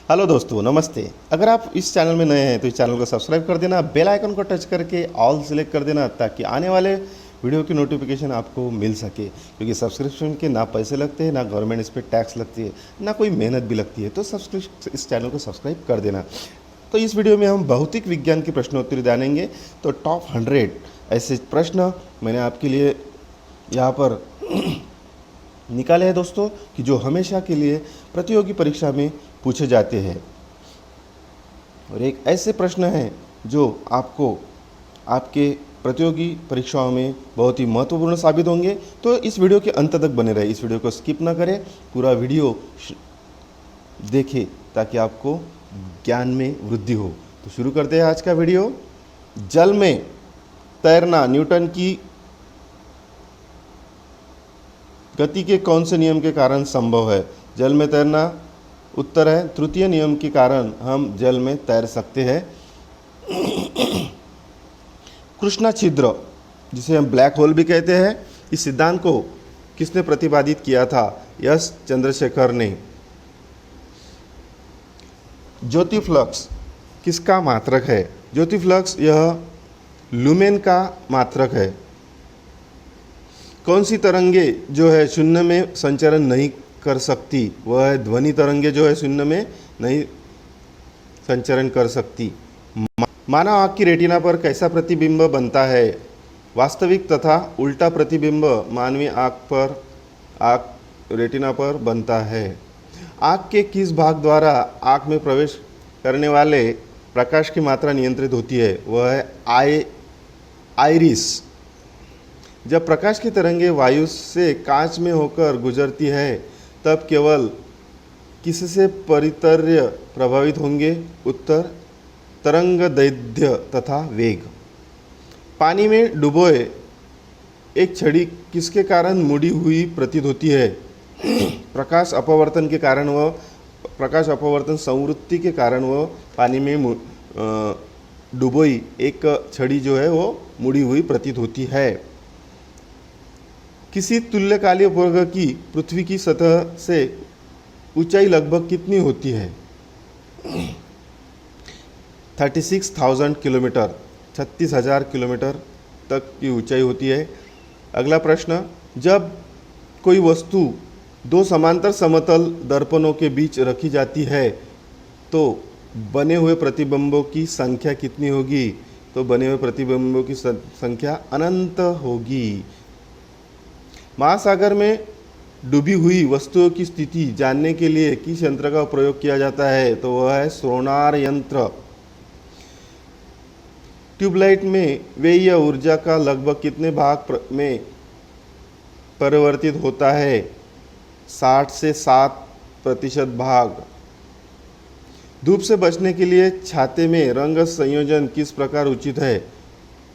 Hello दोस्तों, नमस्ते। अगर आप इस चैनल में नए हैं तो इस चैनल को सब्सक्राइब कर देना, बेल आइकन को टच करके ऑल सिलेक्ट कर देना ताकि आने वाले वीडियो की नोटिफिकेशन आपको मिल सके। क्योंकि सब्सक्रिप्शन के ना पैसे लगते हैं, ना गवर्नमेंट इस पर टैक्स लगती है, ना कोई मेहनत भी लगती है। तो सब्सक्रिप्शन इस चैनल को सब्सक्राइब कर देना। तो इस वीडियो में हम भौतिक विज्ञान की प्रश्नोत्तरी जानेंगे। तो टॉप 100 ऐसे प्रश्न मैंने आपके लिए यहाँ पर निकाले हैं दोस्तों, कि जो हमेशा के लिए प्रतियोगी परीक्षा में पूछे जाते हैं। और एक ऐसे प्रश्न हैं जो आपको आपके प्रतियोगी परीक्षाओं में बहुत ही महत्वपूर्ण साबित होंगे। तो इस वीडियो के अंत तक बने रहे, इस वीडियो को स्किप ना करें, पूरा वीडियो देखें ताकि आपको ज्ञान में वृद्धि हो। तो शुरू करते हैं आज का वीडियो। जल में तैरना न्यूटन की गति के कौन से नियम के कारण संभव है? जल में तैरना उत्तर है तृतीय नियम के कारण हम जल में तैर सकते हैं। कृष्णा छिद्र, जिसे हम ब्लैक होल भी कहते हैं, इस सिद्धांत को किसने प्रतिपादित किया था? एस चंद्रशेखर ने। ज्योतिफ्लक्स किसका मात्रक है? ज्योतिफ्लक्स यह लुमेन का मात्रक है। कौन सी तरंगे जो है शून्य में संचरण नहीं कर सकती? वह है ध्वनि तरंगे, जो है शून्य में नहीं संचरण कर सकती। मानव आँख की रेटिना पर कैसा प्रतिबिंब बनता है? वास्तविक तथा उल्टा प्रतिबिंब मानवीय आँख रेटिना पर बनता है। आँख के किस भाग द्वारा आँख में प्रवेश करने वाले प्रकाश की मात्रा नियंत्रित होती है? वह है आइरिस। जब प्रकाश की तरंगें वायु से कांच में होकर गुजरती है तब केवल किससे परितर्य प्रभावित होंगे? उत्तर तरंग दैर्ध्य तथा वेग। पानी में डुबोए एक छड़ी किसके कारण मुड़ी हुई प्रतीत होती है? प्रकाश अपवर्तन के कारण व प्रकाश अपवर्तन संवृत्ति के कारण वह पानी में डुबोई एक छड़ी जो है वो मुड़ी हुई प्रतीत होती है। किसी तुल्यकालीय उपग्रह की पृथ्वी की सतह से ऊंचाई लगभग कितनी होती है? 36,000 किलोमीटर, 36,000 किलोमीटर तक की ऊंचाई होती है। अगला प्रश्न, जब कोई वस्तु दो समांतर समतल दर्पणों के बीच रखी जाती है तो बने हुए प्रतिबिंबों की संख्या कितनी होगी? तो बने हुए प्रतिबिंबों की संख्या अनंत होगी। महासागर में डूबी हुई वस्तुओं की स्थिति जानने के लिए किस यंत्र का प्रयोग किया जाता है? तो वह है सोनार यंत्र। ट्यूबलाइट में व्यय ऊर्जा का लगभग कितने भाग में परिवर्तित होता है? 60 से 7% भाग। धूप से बचने के लिए छाते में रंग संयोजन किस प्रकार उचित है?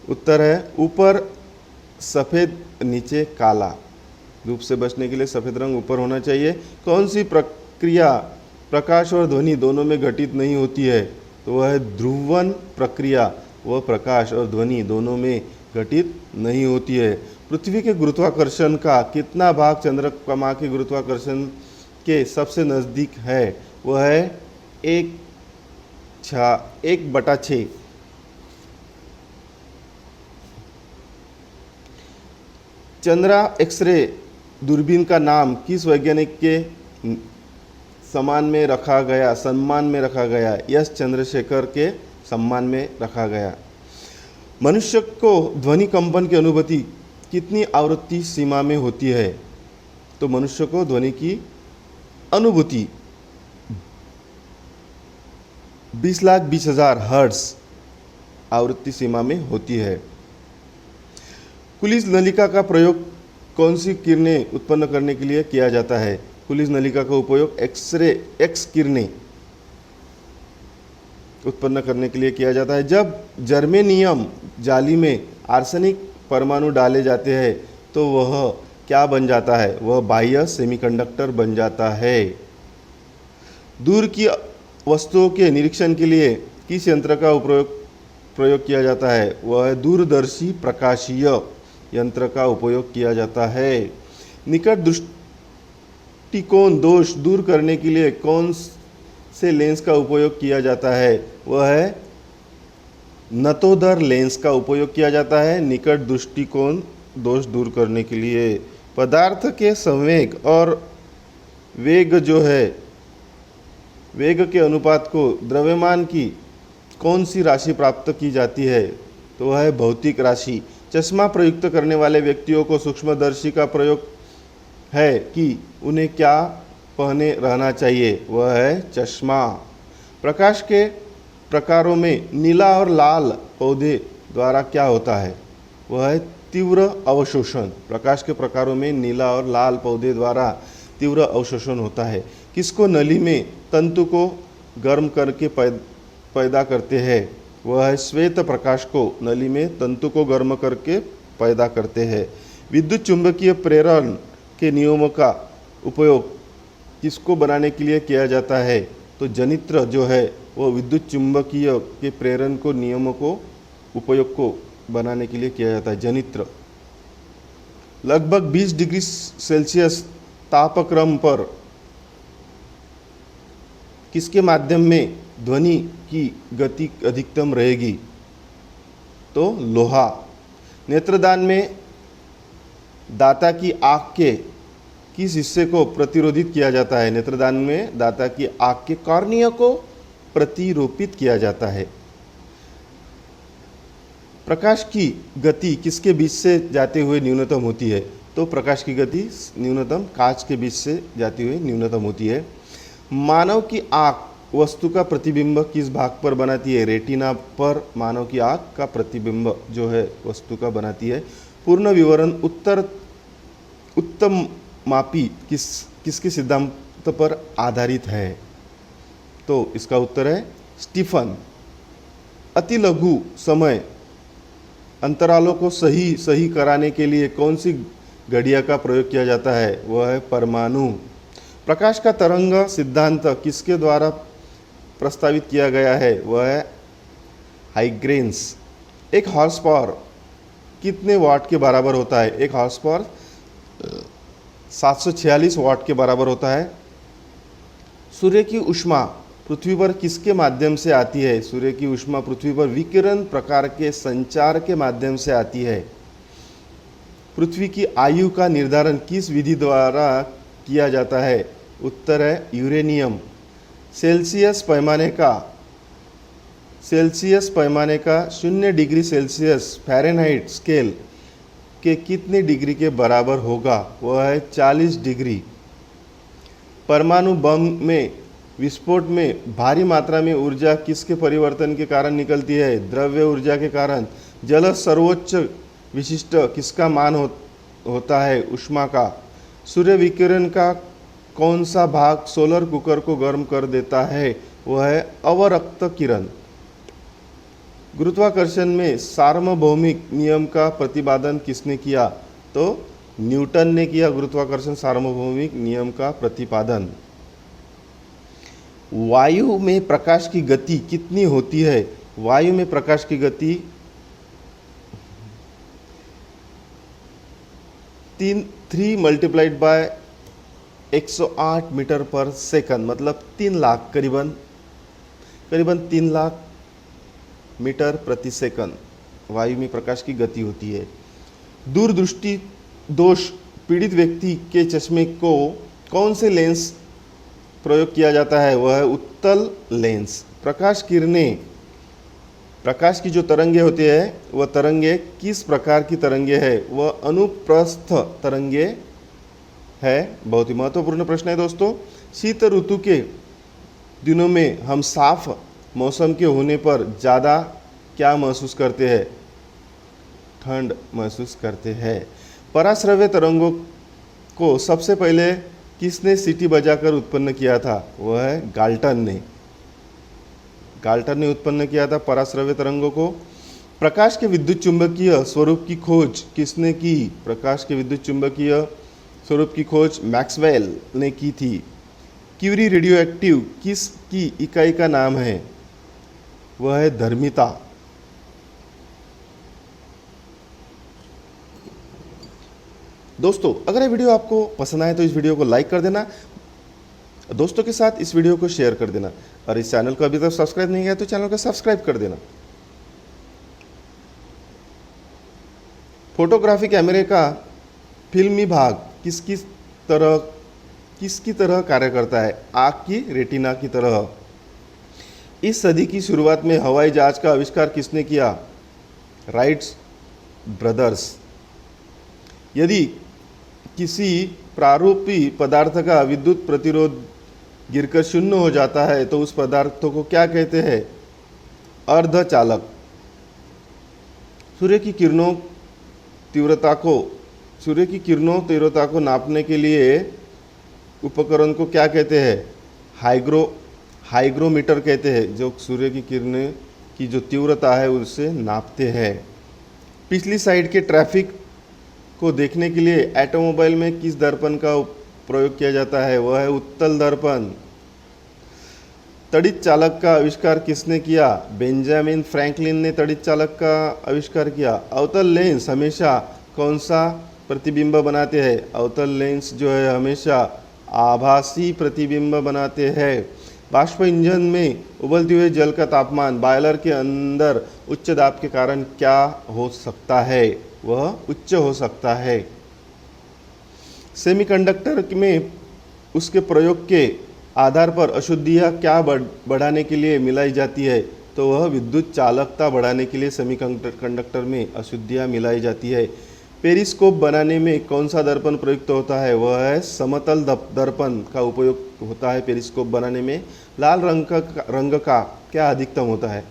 उत्तर है ऊपर सफ़ेद नीचे काला। धूप से बचने के लिए सफ़ेद रंग ऊपर होना चाहिए। कौन सी प्रक्रिया प्रकाश और ध्वनि दोनों में घटित नहीं होती है? तो वह है ध्रुवन प्रक्रिया। वह प्रकाश और ध्वनि दोनों में घटित नहीं होती है। पृथ्वी के गुरुत्वाकर्षण का कितना भाग चंद्रमा के गुरुत्वाकर्षण के सबसे नज़दीक है? वह है 1/6। चंद्रा एक्सरे दूरबीन का नाम किस वैज्ञानिक के सम्मान में रखा गया? एस चंद्रशेखर के सम्मान में रखा गया। मनुष्य को ध्वनि कंपन की अनुभूति कितनी आवृत्ति सीमा में होती है? तो मनुष्य को ध्वनि की अनुभूति 20,20,000 हर्ट्ज आवृत्ति सीमा में होती है। कुलिज नलिका का प्रयोग कौन सी किरणें उत्पन्न करने के लिए किया जाता है? कुलिज नलिका का उपयोग एक्स किरणें उत्पन्न करने के लिए किया जाता है। जब जर्मेनियम जाली में आर्सेनिक परमाणु डाले जाते हैं तो वह क्या बन जाता है? वह बाह्य सेमीकंडक्टर बन जाता है। दूर की वस्तुओं के निरीक्षण के लिए किस यंत्र का प्रयोग किया जाता है? वह है दूरदर्शी प्रकाशीय यंत्र का उपयोग किया जाता है। निकट दृष्टिकोण दोष दूर करने के लिए कौन से लेंस का उपयोग किया जाता है वह है नतोदर लेंस का उपयोग किया जाता है निकट दृष्टिकोण दोष दूर करने के लिए। पदार्थ के संवेग और वेग जो है, वेग के अनुपात को द्रव्यमान की कौन सी राशि प्राप्त की जाती है, तो वह है भौतिक राशि। चश्मा प्रयुक्त करने वाले व्यक्तियों को सूक्ष्मदर्शी का प्रयोग है कि उन्हें क्या पहने रहना चाहिए, वह है चश्मा। प्रकाश के प्रकारों में नीला और लाल पौधे द्वारा क्या होता है, वह है तीव्र अवशोषण। प्रकाश के प्रकारों में नीला और लाल पौधे द्वारा तीव्र अवशोषण होता है। किसको नली में तंतु को गर्म करके पैदा करते हैं, वह है श्वेत प्रकाश को नली में तंतु को गर्म करके पैदा करते हैं। विद्युत चुंबकीय प्रेरण के नियमों का उपयोग किसको बनाने के लिए किया जाता है, तो जनित्र जो है वो विद्युत चुंबकीय के प्रेरण को नियमों को उपयोग को बनाने के लिए किया जाता है, जनित्र। लगभग 20 डिग्री सेल्सियस तापक्रम पर किसके माध्यम में ध्वनि की गति अधिकतम रहेगी, तो लोहा। नेत्रदान में दाता की आँख के किस हिस्से को प्रतिरोधित किया जाता है, नेत्रदान में दाता की आँख के कॉर्निया को प्रतिरूपित किया जाता है। प्रकाश की गति किसके बीच से जाते हुए न्यूनतम होती है, तो प्रकाश की गति न्यूनतम कांच के बीच से जाती हुई न्यूनतम होती है। मानव की आँख वस्तु का प्रतिबिंब किस भाग पर बनाती है, रेटिना पर मानव की आँख का प्रतिबिंब जो है वस्तु का बनाती है। पूर्ण विवरण उत्तम मापी किसके सिद्धांत पर आधारित है, तो इसका उत्तर है स्टीफन। अति लघु समय अंतरालों को सही कराने के लिए कौन सी घड़िया का प्रयोग किया जाता है, वह है परमाणु। प्रकाश का तरंग सिद्धांत किसके द्वारा प्रस्तावित किया गया है, वह है हाइग्रेन्स। एक हॉर्स पावर कितने वाट के बराबर होता है, एक हॉर्स पावर 746 वाट के बराबर होता है। सूर्य की ऊष्मा पृथ्वी पर किसके माध्यम से आती है, सूर्य की ऊष्मा पृथ्वी पर विकिरण प्रकार के संचार के माध्यम से आती है। पृथ्वी की आयु का निर्धारण किस विधि द्वारा किया जाता है, उत्तर है यूरेनियम। सेल्सियस पैमाने का 0 डिग्री सेल्सियस फ़ारेनहाइट स्केल के कितने डिग्री के बराबर होगा, वह है 40 डिग्री। परमाणु बम में विस्फोट में भारी मात्रा में ऊर्जा किसके परिवर्तन के कारण निकलती है, द्रव्य ऊर्जा के कारण। जल सर्वोच्च विशिष्ट किसका मान होता है, ऊष्मा का। सूर्य विकिरण का कौन सा भाग सोलर कुकर को गर्म कर देता है, वह है अवरक्त किरण। गुरुत्वाकर्षण में सार्वभौमिक नियम का प्रतिपादन किसने किया, तो न्यूटन ने किया गुरुत्वाकर्षण सार्वभौमिक नियम का प्रतिपादन। वायु में प्रकाश की गति कितनी होती है, वायु में प्रकाश की गति 3 मल्टीप्लाइड बाय 108 मीटर पर सेकंड, मतलब 3 लाख, करीबन 3 लाख मीटर प्रति सेकंड वायु में प्रकाश की गति होती है। दूरदृष्टि दोष पीड़ित व्यक्ति के चश्मे को कौन से लेंस प्रयोग किया जाता है, वह है उत्तल लेंस। प्रकाश किरणें, प्रकाश की जो तरंगे होती है वह तरंगे किस प्रकार की तरंगे है, वह अनुप्रस्थ तरंगे है। बहुत ही महत्वपूर्ण प्रश्न है दोस्तों। शीत ऋतु के दिनों में हम साफ मौसम के होने पर ज़्यादा क्या महसूस करते हैं, ठंड महसूस करते हैं। पराश्रव्य तरंगों को सबसे पहले किसने सीटी बजाकर उत्पन्न किया था, वह है गाल्टन ने उत्पन्न किया था पराश्रव्य तरंगों को। प्रकाश के विद्युत चुंबकीय स्वरूप की खोज किसने की, प्रकाश के विद्युत चुंबकीय स्वरूप की खोज मैक्सवेल ने की थी। क्यूरी रेडियोएक्टिव किस की इकाई का नाम है, वह है धर्मिता। दोस्तों अगर ये वीडियो आपको पसंद आए तो इस वीडियो को लाइक कर देना। दोस्तों के साथ इस वीडियो को शेयर कर देना और इस चैनल को अभी तक सब्सक्राइब नहीं किया तो चैनल को सब्सक्राइब कर देना। फोटोग्राफी कैमरे का फिल्मी भाग किसकी तरह कार्य करता है? आँख की रेटिना की तरह। इस सदी की शुरुआत में हवाई जहाज का आविष्कार किसने किया? Wright brothers. यदि किसी प्रारूपी पदार्थ का विद्युत प्रतिरोध गिरकर शून्य हो जाता है तो उस पदार्थ को क्या कहते हैं? अर्धचालक। सूर्य की तीव्रता को नापने के लिए उपकरण को क्या कहते हैं? हाइग्रोमीटर कहते हैं, जो सूर्य की किरणें की जो तीव्रता है उससे नापते हैं। पिछली साइड के ट्रैफिक को देखने के लिए ऑटोमोबाइल में किस दर्पण का प्रयोग किया जाता है? वह है उत्तल दर्पण। तड़ित चालक का आविष्कार किसने किया? बेंजामिन फ्रैंकलिन ने तड़ित चालक का आविष्कार किया। अवतल लेंस हमेशा कौन सा प्रतिबिंब बनाते हैं? अवतल लेंस जो है हमेशा आभासी प्रतिबिंब बनाते हैं। बाष्प इंजन में उबलते हुए जल का तापमान बॉयलर के अंदर उच्च दाब के कारण क्या हो सकता है? वह उच्च हो सकता है। सेमीकंडक्टर में उसके प्रयोग के आधार पर अशुद्धियाँ क्या बढ़ाने के लिए मिलाई जाती है? तो वह विद्युत चालकता बढ़ाने के लिए सेमीकंडक्टर में अशुद्धियाँ मिलाई जाती है। पेरिस्कोप बनाने में कौन सा दर्पण प्रयुक्त होता है? वह है समतल दर्पण का उपयोग होता है पेरिस्कोप बनाने में। लाल रंग का क्या अधिकतम होता है?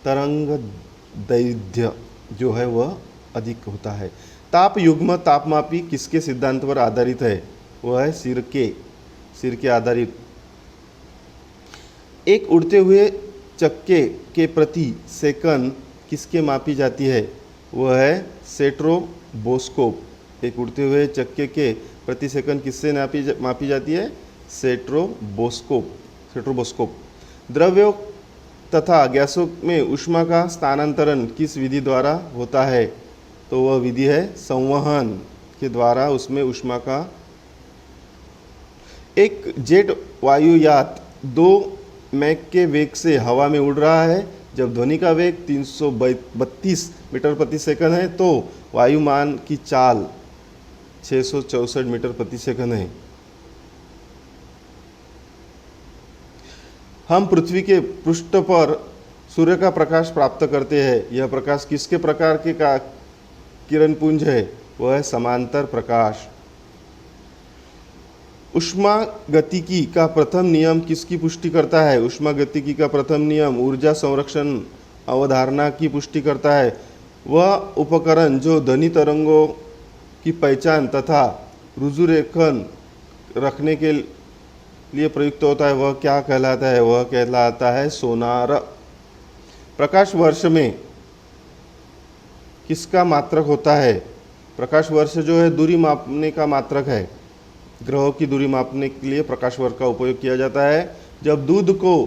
तरंग दैर्घ्य जो है वह अधिक होता है। ताप युग्म तापमापी किसके सिद्धांत पर आधारित है? वह है सिर के आधारित। एक उड़ते हुए चक्के के प्रति सेकंड किसके मापी जाती है? वह है सेट्रोबोस्कोप। एक उड़ते हुए चक्के के प्रति सेकंड किससे मापी जाती है? सेट्रोबोस्कोप। द्रव्यों तथा गैसों में ऊष्मा का स्थानांतरण किस विधि द्वारा होता है? तो वह विधि है संवहन के द्वारा उसमें ऊष्मा का। एक जेट वायुयात 2 मैक के वेग से हवा में उड़ रहा है। जब ध्वनि का वेग 332 मीटर प्रति सेकंड है तो वायुमान की चाल 664 मीटर प्रति सेकंड है। हम पृथ्वी के पृष्ठ पर सूर्य का प्रकाश प्राप्त करते हैं। यह प्रकाश किसके प्रकार के किरण पुंज है? वह है समांतर प्रकाश। ऊष्मागतिकी का प्रथम नियम किसकी पुष्टि करता है? ऊष्मागतिकी का प्रथम नियम ऊर्जा संरक्षण अवधारणा की पुष्टि करता है। वह उपकरण जो ध्वनि तरंगों की पहचान तथा रुजुरेखन रखने के लिए प्रयुक्त होता है वह क्या कहलाता है? वह कहलाता है सोनार। प्रकाश वर्ष में किसका मात्रक होता है? प्रकाश वर्ष जो है दूरी मापने का मात्रक है। ग्रहों की दूरी मापने के लिए प्रकाश वर्ष का उपयोग किया जाता है। जब दूध को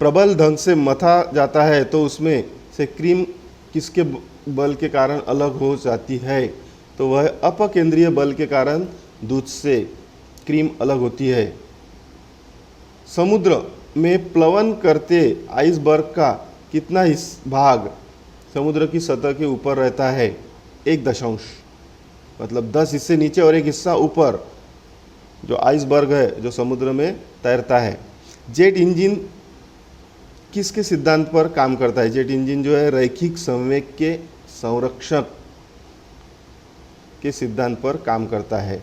प्रबल ढंग से मथा जाता है तो उसमें से क्रीम किसके बल के कारण अलग हो जाती है? तो वह अपकेंद्रीय बल के कारण दूध से क्रीम अलग होती है। समुद्र में प्लवन करते आइसबर्ग का कितना भाग समुद्र की सतह के ऊपर रहता है? 1 मतलब 10 हिस्से नीचे और 1 हिस्सा ऊपर जो आइसबर्ग है जो समुद्र में तैरता है। जेट इंजन किसके सिद्धांत पर काम करता है? जेट इंजन जो है रैखिक संवेग के संरक्षक के सिद्धांत पर काम करता है।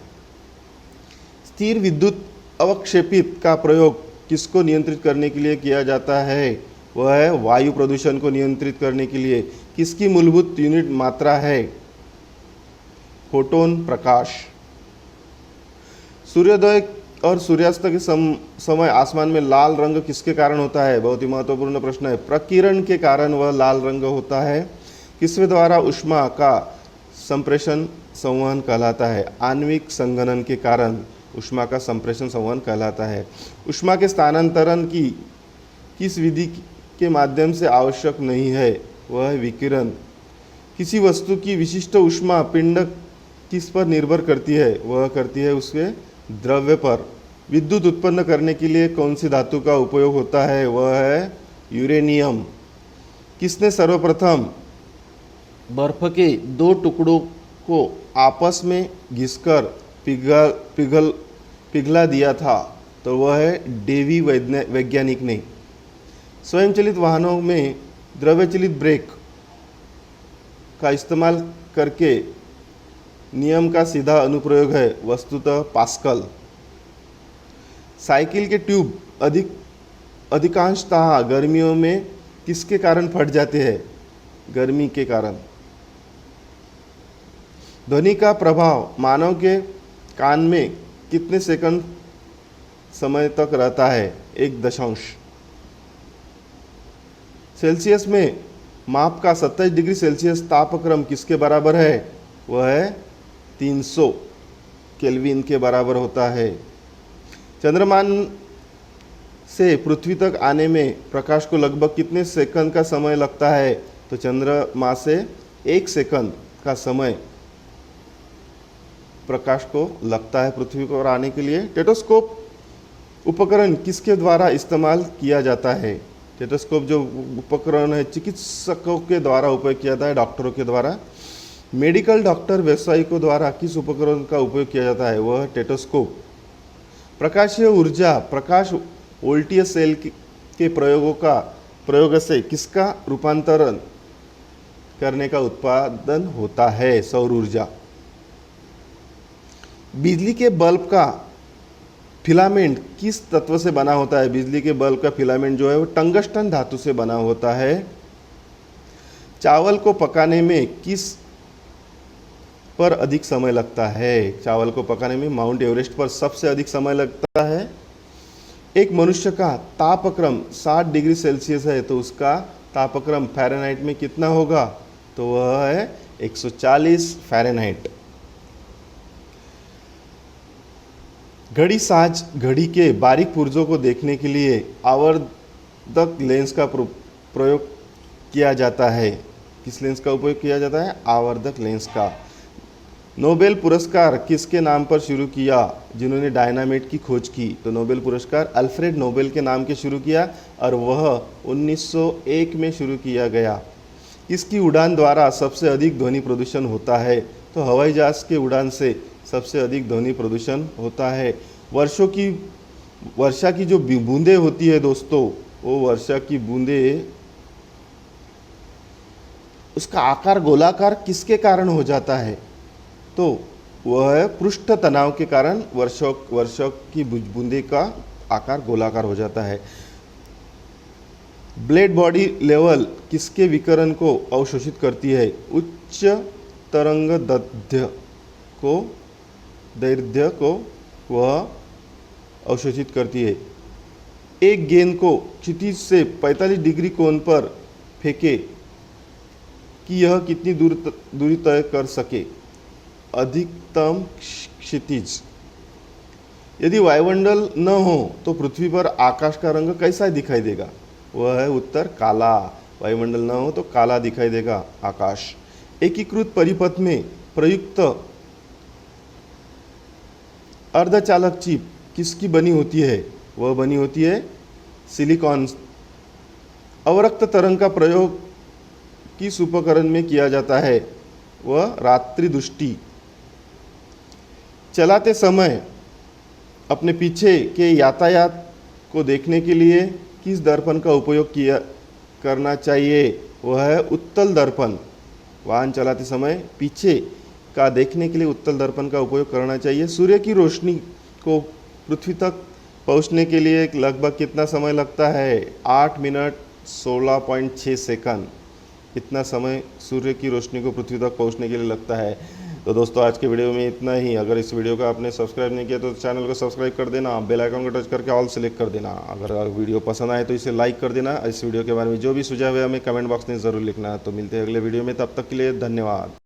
स्थिर विद्युत अवक्षेपित का प्रयोग किसको नियंत्रित करने के लिए किया जाता है? वह है वायु प्रदूषण को नियंत्रित करने के लिए। किसकी मूलभूत यूनिट मात्रा है? फोटोन प्रकाश। सूर्योदय और सूर्यास्त के समय आसमान में लाल रंग किसके कारण होता है? बहुत ही महत्वपूर्ण प्रश्न है। प्रकीर्ण के कारण वह लाल रंग होता है। किसके द्वारा ऊष्मा का संप्रेषण संवहन कहलाता है? आणविक संघनन के कारण ऊष्मा का संप्रेषण संवहन कहलाता है। ऊष्मा के स्थानांतरण की किस विधि के माध्यम से आवश्यक नहीं है? वह है विकिरण। किसी वस्तु की विशिष्ट ऊष्मा पिंड किस पर निर्भर करती है? वह करती है उसके द्रव्य पर। विद्युत उत्पन्न करने के लिए कौन सी धातु का उपयोग होता है? वह है यूरेनियम। किसने सर्वप्रथम बर्फ के दो टुकड़ों को आपस में घिसकर पिघला दिया था? तो वह है डेवी वैज्ञानिक ने। स्वयंचलित वाहनों में द्रव्यचलित ब्रेक का इस्तेमाल करके नियम का सीधा अनुप्रयोग है वस्तुतः पास्कल। साइकिल के ट्यूब अधिकांशतः गर्मियों में किसके कारण फट जाते हैं? गर्मी के कारण। ध्वनि का प्रभाव मानव के कान में कितने सेकंड समय तक रहता है? 1 सेल्सियस में माप का 27 डिग्री सेल्सियस तापक्रम किसके बराबर है? वह है 300 केल्विन के बराबर होता है। चंद्रमान से पृथ्वी तक आने में प्रकाश को लगभग कितने सेकंड का समय लगता है? तो चंद्रमा से 1 सेकंड का समय प्रकाश को लगता है पृथ्वी पर आने के लिए। टेटोस्कोप उपकरण किसके द्वारा इस्तेमाल किया जाता है? टेटोस्कोप जो उपकरण है चिकित्सकों के द्वारा उपयोग किया जाता है, डॉक्टरों के द्वारा। मेडिकल डॉक्टर व्यवसायिकों द्वारा किस उपकरण का उपयोग किया जाता है? वह टेटोस्कोप। प्रकाशीय ऊर्जा प्रकाश वोल्टीय सेल के प्रयोग से किसका रूपांतरण करने का उत्पादन होता है? सौर ऊर्जा। बिजली के बल्ब का फिलामेंट किस तत्व से बना होता है? बिजली के बल्ब का फिलामेंट जो है वो टंगस्टन धातु से बना होता है। चावल को पकाने में किस पर अधिक समय लगता है? चावल को पकाने में माउंट एवरेस्ट पर सबसे अधिक समय लगता है। एक मनुष्य का तापक्रम 60 डिग्री सेल्सियस है तो उसका तापक्रम फ़ारेनहाइट में कितना होगा? तो वह है 140 फ़ारेनहाइट। घड़ी साज घड़ी के बारीक पुर्जों को देखने के लिए आवर्धक लेंस का प्रयोग किया जाता है। किस लेंस का उपयोग किया जाता है? आवर्धक लेंस का। नोबेल पुरस्कार किसके नाम पर शुरू किया जिन्होंने डायनामाइट की खोज की? तो नोबेल पुरस्कार अल्फ्रेड नोबेल के नाम के शुरू किया और वह 1901 में शुरू किया गया। इसकी उड़ान द्वारा सबसे अधिक ध्वनि प्रदूषण होता है? तो हवाई जहाज के उड़ान से सबसे अधिक ध्वनि प्रदूषण होता है। वर्षा की जो बूंदें होती है दोस्तों, वो वर्षा की बूंदें उसका आकार गोलाकार किसके कारण हो जाता है? तो वह है पृष्ठ तनाव के कारण वर्षा की बूंदे का आकार गोलाकार हो जाता है। ब्लेड बॉडी लेवल किसके विकिरण को अवशोषित करती है? उच्च तरंग दैर्ध्य को वह अवशोषित करती है। एक गेंद को क्षितिज से 45 डिग्री कोण पर फेंके कि यह कितनी दूरी तय कर सके? अधिकतम क्षितिज। यदि वायुमंडल न हो तो पृथ्वी पर आकाश का रंग कैसा दिखाई देगा? वह है उत्तर काला। वायुमंडल न हो तो काला दिखाई देगा आकाश। एकीकृत परिपथ में प्रयुक्त अर्धचालक चिप किसकी बनी होती है? वह बनी होती है सिलिकॉन। अवरक्त तरंग का प्रयोग किस उपकरण में किया जाता है? वह रात्रि दृष्टि। चलाते समय अपने पीछे के यातायात को देखने के लिए किस दर्पण का उपयोग करना चाहिए? वह है उत्तल दर्पण। वाहन चलाते समय पीछे का देखने के लिए उत्तल दर्पण का उपयोग करना चाहिए। सूर्य की रोशनी को पृथ्वी तक पहुंचने के लिए लगभग कितना समय लगता है? 8 मिनट 16.6 सेकंड। इतना समय सूर्य की रोशनी को पृथ्वी तक पहुंचने के लिए लगता है। तो दोस्तों आज के वीडियो में इतना ही। अगर इस वीडियो को आपने सब्सक्राइब नहीं किया तो चैनल को सब्सक्राइब कर देना, बेल आइकन को टच करके ऑल सेलेक्ट कर देना। अगर वीडियो पसंद आए तो इसे लाइक कर देना। इस वीडियो के बारे में जो भी सुझाव है हमें कमेंट बॉक्स में ज़रूर लिखना। तो मिलते हैं अगले वीडियो में, तब तक के लिए धन्यवाद।